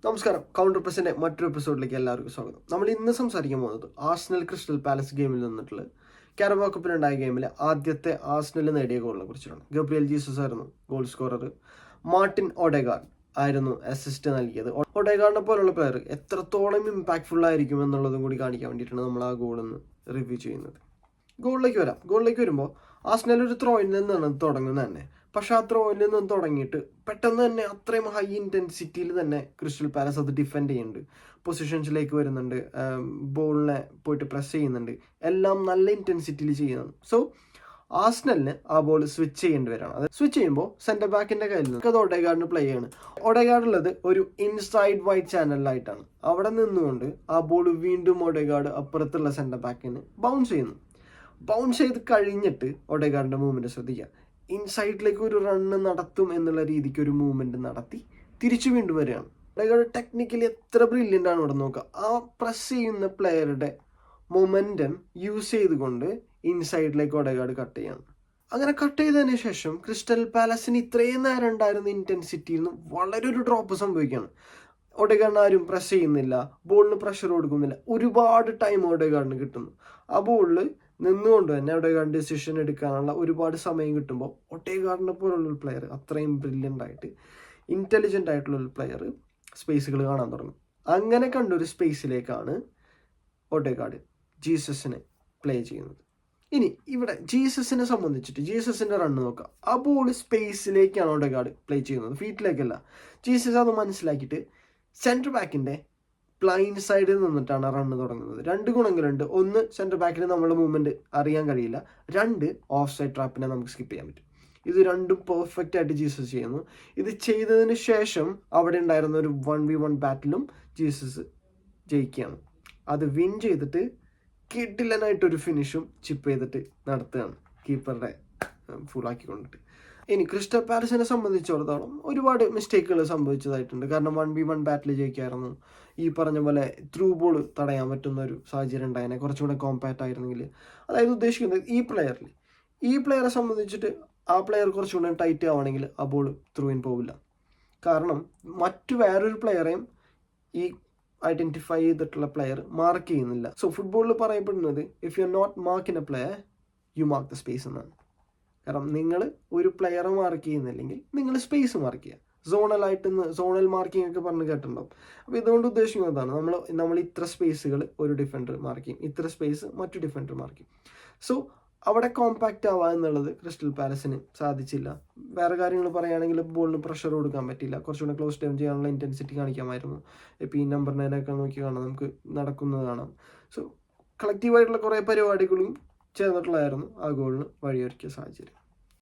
നമസ്കാരം. കൗണ്ടർ പ്രസിന്റെ മറ്റൊരു എപ്പിസോഡിലേക്ക് എല്ലാവർക്കും സ്വാഗതം. നമ്മൾ ഇന്ന് സംസാരിക്കാൻ പോകുന്നത് ആഴ്സണൽ ക്രിസ്റ്റൽ പാലസ് ഗെയിമിൽ നിന്നിട്ടുള്ള കാരബാ കപ്പിലുണ്ടായ ഗെയിമിൽ ആദ്യത്തെ ആഴ്സണൽ നേടിയ ഗോളിനെ കുറിച്ചാണ്. ഗബ്രിയേൽ ജീസസ് ആയിരുന്നു ഗോൾ സ്കോറർ. മാർട്ടിൻ ഓഡെഗാർഡ് ആയിരുന്നു അസിസ്റ്റ് നൽകിയത്. ഓഡെഗാർഡിനെ പോലുള്ള പ്ലെയർ എത്രത്തോളം ഇമ്പാക്ട്ഫുൾ ആയിരിക്കും എന്നുള്ളതും കൂടി കാണിക്കാൻ വേണ്ടിയിട്ടാണ് നമ്മൾ ആ ഗോളൊന്ന് റിവ്യൂ ചെയ്യുന്നത്. ഗോളിലേക്ക് വരുമ്പോൾ ആഴ്സണൽ ഒരു ത്രോയിൽ നിന്നാണ് തുടങ്ങുന്നത് തന്നെ. പക്ഷെ ആ ത്രോയിൽ നിന്നും തുടങ്ങിയിട്ട് പെട്ടെന്ന് തന്നെ അത്രയും ഹൈ ഇൻറ്റൻസിറ്റിയിൽ തന്നെ ക്രിസ്റ്റൽ പാലസ് അത് ഡിഫെൻഡ് ചെയ്യുന്നുണ്ട്. പൊസിഷൻസിലേക്ക് വരുന്നുണ്ട്, ബോളിനെ പോയിട്ട് പ്രസ് ചെയ്യുന്നുണ്ട്, എല്ലാം നല്ല ഇൻറ്റൻസിറ്റിയിൽ ചെയ്യുന്നുണ്ട്. സോ ആഴ്സണലിന് ആ ബോൾ സ്വിച്ച് ചെയ്യേണ്ടി വരാണ്. അത് സ്വിച്ച് ചെയ്യുമ്പോൾ സെന്റർ ബാക്കിന്റെ കയ്യിൽ നിന്ന് അത് ഓഡെഗാർഡിന് പ്ലേ ചെയ്യാണ്. ഓഡെഗാർഡ് ഉള്ളത് ഒരു ഇൻസൈഡ് വൈഡ് ചാനലിലായിട്ടാണ്. അവിടെ നിന്നുകൊണ്ട് ആ ബോൾ വീണ്ടും ഓഡെഗാർഡ് അപ്പുറത്തുള്ള സെന്റർ ബാക്കിന് ബൗൺസ് ചെയ്യുന്നു. ബൗൺസ് ചെയ്ത് കഴിഞ്ഞിട്ട് ഓഡെഗാർഡിന്റെ മൂവ്മെന്റ് ശ്രദ്ധിക്കുക. ഇൻസൈഡിലേക്ക് ഒരു റണ്ണ് നടത്തും എന്നുള്ള രീതിക്ക് ഒരു മൂവ്മെന്റ് നടത്തി തിരിച്ചു വീണ്ടും വരികയാണ്. ഓഡെഗാർഡ് ടെക്നിക്കലി എത്ര ബ്രില്യൻ്റ് ആണ് ഇവിടെ നോക്കുക. ആ പ്രസ് ചെയ്യുന്ന പ്ലെയറുടെ മൊമെന്റം യൂസ് ചെയ്തുകൊണ്ട് ഇൻസൈഡിലേക്ക് ഓഡെഗാർഡ് കട്ട് ചെയ്യാണ്. അങ്ങനെ കട്ട് ചെയ്തതിന് ശേഷം ക്രിസ്റ്റൽ പാലസിന് ഇത്രയും നേരം ഉണ്ടായിരുന്ന ഇന്റൻസിറ്റിയിൽ നിന്ന് വളരെ ഒരു ഡ്രോപ്പ് സംഭവിക്കുകയാണ്. ഓഡെഗാർഡിന് ആരും പ്രസ് ചെയ്യുന്നില്ല, ബോളിന് പ്രഷർ കൊടുക്കുന്നില്ല, ഒരുപാട് ടൈം ഓഡെഗാർഡിന് കിട്ടുന്നു. ആ ബോളിൽ നിന്നുകൊണ്ട് തന്നെ ഓഡെഗാർഡ് ഡിസിഷൻ എടുക്കാനുള്ള ഒരുപാട് സമയം കിട്ടുമ്പോൾ ഓഡെഗാർഡിനെ പോലുള്ള ഒരു പ്ലെയർ, അത്രയും ബ്രില്യൻ്റ് ആയിട്ട് ഇൻ്റലിജൻ്റ് ആയിട്ടുള്ള ഒരു പ്ലെയർ സ്പേസുകൾ കാണാൻ തുടങ്ങും. അങ്ങനെ കണ്ടൊരു സ്പേസിലേക്കാണ് ഓഡെഗാർഡ് ജീസസിനെ പ്ലേ ചെയ്യുന്നത്. ഇനി ഇവിടെ ജീസസിനെ സംബന്ധിച്ചിട്ട് ജീസസിന്റെ റണ്ണ് നോക്കാം. ആ ബോൾ സ്പേസിലേക്കാണ് ഓഡെഗാർഡ് പ്ലേ ചെയ്യുന്നത്, ഫീറ്റിലേക്കല്ല. ജീസസ് അത് മനസ്സിലാക്കിയിട്ട് സെൻറ്റർ ബാക്കിന്റെ ബ്ലൈൻഡ് സൈഡിൽ നിന്നിട്ടാണ് റണ്ണ് തുടങ്ങുന്നത്. രണ്ട് ഗുണങ്ങളുണ്ട്. ഒന്ന്, സെൻറ്റർ ബാക്കിന് നമ്മുടെ മൂവ്മെന്റ് അറിയാൻ കഴിയില്ല. രണ്ട്, ഓഫ് സൈഡ് ട്രാപ്പിനെ നമുക്ക് സ്കിപ്പ് ചെയ്യാൻ പറ്റും. ഇത് രണ്ടും പെർഫെക്റ്റ് ആയിട്ട് ജീസസ് ചെയ്യുന്നു. ഇത് ചെയ്തതിന് ശേഷം അവിടെ ഉണ്ടായിരുന്ന ഒരു 1v1 ബാറ്റിലും ജീസസ് ജയിക്കുകയാണ്. അത് വിൻ ചെയ്തിട്ട് കിഡിലനായിട്ടൊരു ഫിനിഷും ചിപ്പ് ചെയ്തിട്ട് നടത്തുകയാണ്, കീപ്പറുടെ ഫുള്ളാക്കിക്കൊണ്ടിട്ട്. ഇനി ക്രിസ്റ്റൽ പാലസിനെ സംബന്ധിച്ചിടത്തോളം ഒരുപാട് മിസ്റ്റേക്കുകൾ സംഭവിച്ചതായിട്ടുണ്ട്. കാരണം 1v1 ബാറ്റിൽ ജയിക്കായിരുന്നു. ഈ പറഞ്ഞ പോലെ ത്രൂ ബോൾ തടയാൻ പറ്റുന്ന ഒരു സാഹചര്യം ഉണ്ടായതിനെ കുറച്ചുകൂടെ കോമ്പാക്റ്റ് ആയിരുന്നെങ്കിൽ, അതായത് ഉദ്ദേശിക്കുന്നത് ഈ പ്ലെയറെ സംബന്ധിച്ചിട്ട് ആ പ്ലെയർ കുറച്ചുകൂടെ ടൈറ്റ് ആവുകയാണെങ്കിൽ ആ ബോൾ ത്രൂ ഇൻ പോവില്ല. കാരണം മറ്റു വേറൊരു പ്ലെയറെയും ഈ ഐഡന്റിഫൈ ചെയ്തിട്ടുള്ള പ്ലെയർ മാർക്ക് ചെയ്യുന്നില്ല. സോ ഫുട്ബോളിൽ പറയപ്പെടുന്നത് if you are not marking a player you mark the space എന്നാണ്. കാരണം നിങ്ങൾ ഒരു പ്ലെയറെ മാർക്ക് ചെയ്യുന്നില്ലെങ്കിൽ നിങ്ങൾ സ്പേസ് മാർക്ക് ചെയ്യുക. സോണൽ മാർക്കിംഗ് ഒക്കെ പറഞ്ഞ് കേട്ടിട്ടുണ്ടാവും. അപ്പോൾ ഇതുകൊണ്ട് ഉദ്ദേശിക്കുന്നതാണ് നമ്മൾ ഇത്ര സ്പേസുകൾ ഒരു ഡിഫൻഡർ മാർക്ക് ചെയ്യും, ഇത്ര സ്പേസ് മറ്റു ഡിഫൻഡർ മാർക്ക് ചെയ്യും. സോ അവിടെ കോമ്പാക്റ്റ് ആവുക എന്നുള്ളത് ക്രിസ്റ്റൽ പാലസിന് സാധിച്ചില്ല. വേറെ കാര്യങ്ങൾ പറയുകയാണെങ്കിൽ ബോളിന് പ്രഷർ കൊടുക്കാൻ പറ്റില്ല, കുറച്ചുകൂടെ ക്ലോസ് ടൈം ചെയ്യാനുള്ള ഇന്റൻസിറ്റി കാണിക്കാമായിരുന്നു. ഇപ്പോൾ ഈ നമ്പർ 9 ഒക്കെ നോക്കി കാണാം, നമുക്ക് നടക്കുന്നത് കാണാം. സോ കളക്റ്റീവായിട്ടുള്ള കുറേ പരിപാടികളും ചേർന്നിട്ടുള്ളതായിരുന്നു ആ ഗോളിന് വഴിയൊരുക്കിയ സാഹചര്യം.